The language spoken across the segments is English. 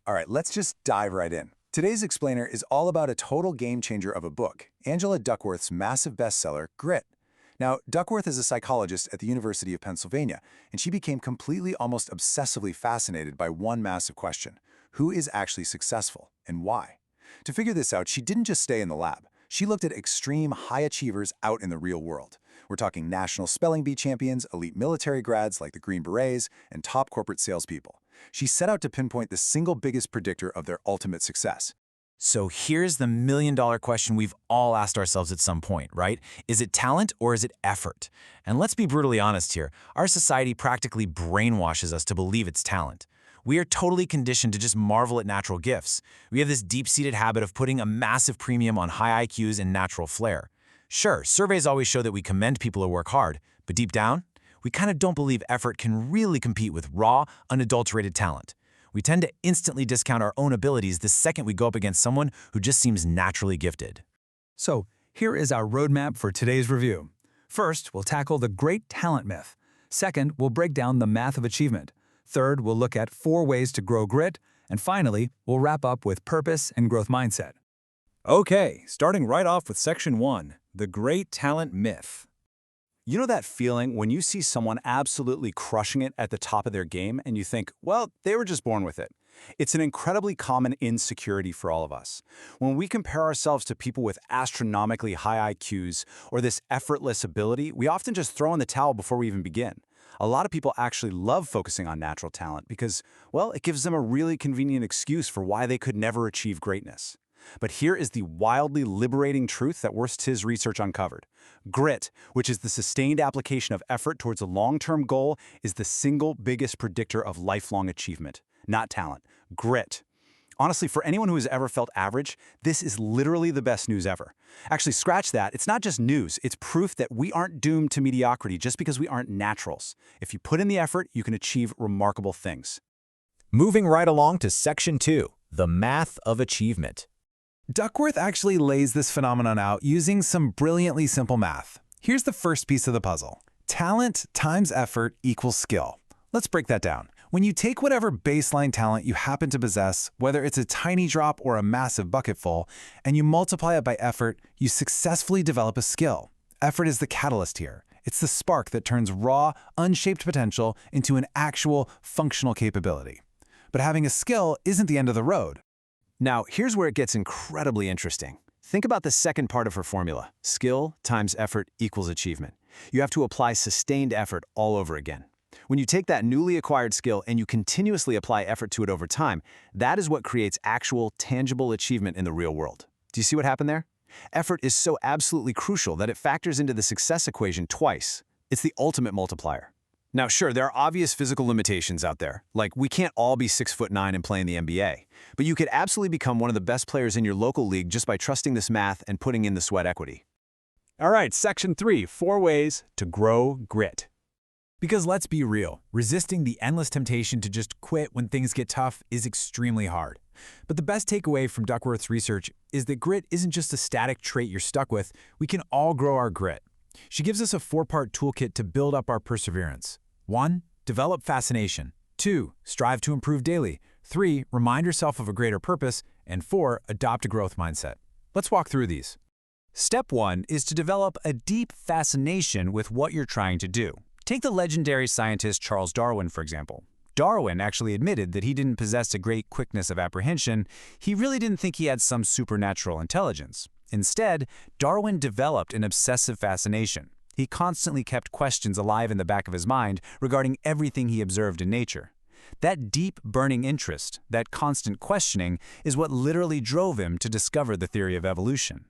All right, let's just dive right in. Today's explainer is all about a total game changer of a book, Angela Duckworth's massive bestseller, Grit. Now, Duckworth is a psychologist at the University of Pennsylvania, and she became completely, almost obsessively fascinated by one massive question: who is actually successful and why? To figure this out, she didn't just stay in the lab. She looked at extreme high achievers out in the real world. We're talking national spelling bee champions, elite military grads like the Green Berets, and top corporate salespeople. She set out to pinpoint the single biggest predictor of their ultimate success. So here's the million-dollar question we've all asked ourselves at some point, right? Is it talent or is it effort? And let's be brutally honest here. Our society practically brainwashes us to believe it's talent. We are totally conditioned to just marvel at natural gifts. We have this deep-seated habit of putting a massive premium on high IQs and natural flair. Sure, surveys always show that we commend people who work hard, but deep down, we kind of don't believe effort can really compete with raw, unadulterated talent. We tend to instantly discount our own abilities the second we go up against someone who just seems naturally gifted. So, here is our roadmap for today's review. First, we'll tackle the great talent myth. Second, we'll break down the math of achievement. Third, we'll look at 4 ways to grow grit. And finally, we'll wrap up with purpose and growth mindset. Okay, starting right off with Section 1, the great talent myth. You know that feeling when you see someone absolutely crushing it at the top of their game and you think, well, they were just born with it. It's an incredibly common insecurity for all of us. When we compare ourselves to people with astronomically high IQs or this effortless ability, we often just throw in the towel before we even begin. A lot of people actually love focusing on natural talent because, well, it gives them a really convenient excuse for why they could never achieve greatness. But here is the wildly liberating truth that Worst's research uncovered. Grit, which is the sustained application of effort towards a long-term goal, is the single biggest predictor of lifelong achievement. Not talent, grit. Honestly, for anyone who has ever felt average, this is literally the best news ever. Actually, scratch that. It's not just news. It's proof that we aren't doomed to mediocrity just because we aren't naturals. If you put in the effort, you can achieve remarkable things. Moving right along to Section 2, the math of achievement. Duckworth actually lays this phenomenon out using some brilliantly simple math. Here's the first piece of the puzzle. Talent times effort equals skill. Let's break that down. When you take whatever baseline talent you happen to possess, whether it's a tiny drop or a massive bucketful, and you multiply it by effort, you successfully develop a skill. Effort is the catalyst here. It's the spark that turns raw, unshaped potential into an actual functional capability. But having a skill isn't the end of the road. Now, here's where it gets incredibly interesting. Think about the second part of her formula. Skill times effort equals achievement. You have to apply sustained effort all over again. When you take that newly acquired skill and you continuously apply effort to it over time, that is what creates actual, tangible achievement in the real world. Do you see what happened there? Effort is so absolutely crucial that it factors into the success equation twice. It's the ultimate multiplier. Now, sure, there are obvious physical limitations out there. Like, we can't all be 6'9" and play in the NBA. But you could absolutely become one of the best players in your local league just by trusting this math and putting in the sweat equity. All right, Section 3, 4 ways to grow grit. Because let's be real, resisting the endless temptation to just quit when things get tough is extremely hard. But the best takeaway from Duckworth's research is that grit isn't just a static trait you're stuck with. We can all grow our grit. She gives us a 4-part toolkit to build up our perseverance. 1. Develop fascination. 2. Strive to improve daily. 3. Remind yourself of a greater purpose. And 4. Adopt a growth mindset. Let's walk through these. Step 1 is to develop a deep fascination with what you're trying to do. Take the legendary scientist Charles Darwin, for example. Darwin actually admitted that he didn't possess a great quickness of apprehension. He really didn't think he had some supernatural intelligence. Instead, Darwin developed an obsessive fascination. He constantly kept questions alive in the back of his mind regarding everything he observed in nature. That deep, burning interest, that constant questioning, is what literally drove him to discover the theory of evolution.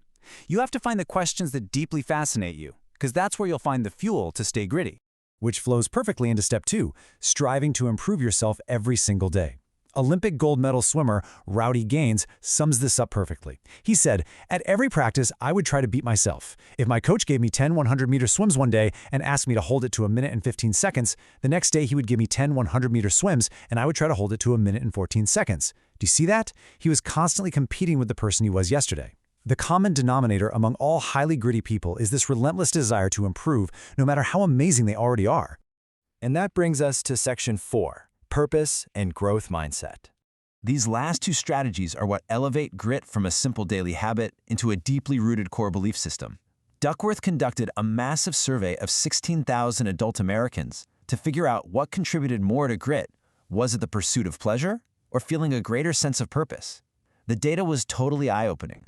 You have to find the questions that deeply fascinate you, because that's where you'll find the fuel to stay gritty. Which flows perfectly into Step 2, striving to improve yourself every single day. Olympic gold medal swimmer Rowdy Gaines sums this up perfectly. He said, "At every practice, I would try to beat myself. If my coach gave me 10 100-meter swims one day and asked me to hold it to 1 minute and 15 seconds, the next day he would give me 10 100-meter swims and I would try to hold it to 1 minute and 14 seconds. Do you see that? He was constantly competing with the person he was yesterday. The common denominator among all highly gritty people is this relentless desire to improve, no matter how amazing they already are." And that brings us to Section 4, purpose and growth mindset. These last two strategies are what elevate grit from a simple daily habit into a deeply rooted core belief system. Duckworth conducted a massive survey of 16,000 adult Americans to figure out what contributed more to grit. Was it the pursuit of pleasure or feeling a greater sense of purpose? The data was totally eye-opening.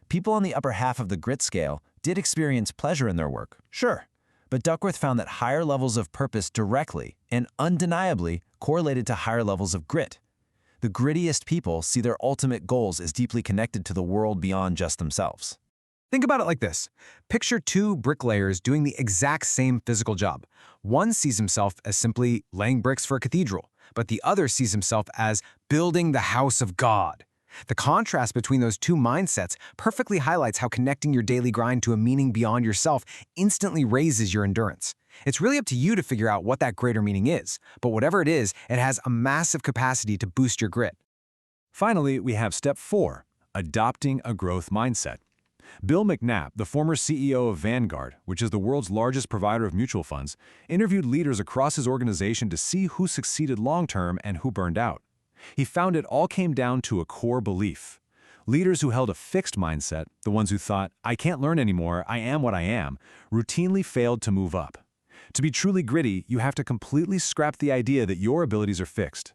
People on the upper half of the grit scale did experience pleasure in their work, sure, but Duckworth found that higher levels of purpose directly and undeniably correlated to higher levels of grit. The grittiest people see their ultimate goals as deeply connected to the world beyond just themselves. Think about it like this. Picture two bricklayers doing the exact same physical job. One sees himself as simply laying bricks for a cathedral, but the other sees himself as building the house of God. The contrast between those two mindsets perfectly highlights how connecting your daily grind to a meaning beyond yourself instantly raises your endurance. It's really up to you to figure out what that greater meaning is, but whatever it is, it has a massive capacity to boost your grit. Finally, we have step 4, adopting a growth mindset. Bill McNabb, the former CEO of Vanguard, which is the world's largest provider of mutual funds, interviewed leaders across his organization to see who succeeded long-term and who burned out. He found it all came down to a core belief. Leaders who held a fixed mindset, the ones who thought, I can't learn anymore, I am what I am, routinely failed to move up. To be truly gritty, you have to completely scrap the idea that your abilities are fixed.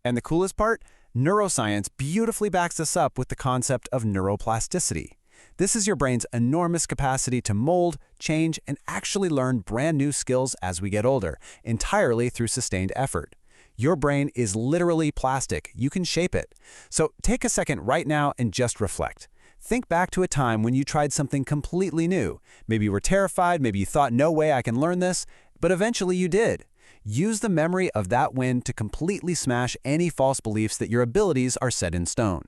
And the coolest part? Neuroscience beautifully backs this up with the concept of neuroplasticity. This is your brain's enormous capacity to mold, change, and actually learn brand new skills as we get older, entirely through sustained effort. Your brain is literally plastic. You can shape it. So take a second right now and just reflect. Think back to a time when you tried something completely new. Maybe you were terrified, maybe you thought, no way I can learn this, but eventually you did. Use the memory of that win to completely smash any false beliefs that your abilities are set in stone.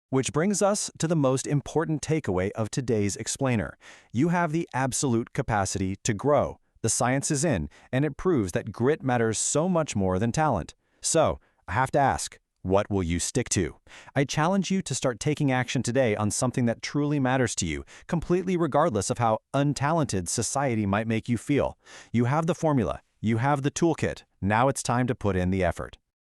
Which brings us to the most important takeaway of today's explainer. You have the absolute capacity to grow. The science is in, and it proves that grit matters so much more than talent. So, I have to ask, what will you stick to? I challenge you to start taking action today on something that truly matters to you, completely regardless of how untalented society might make you feel. You have the formula. You have the toolkit. Now it's time to put in the effort.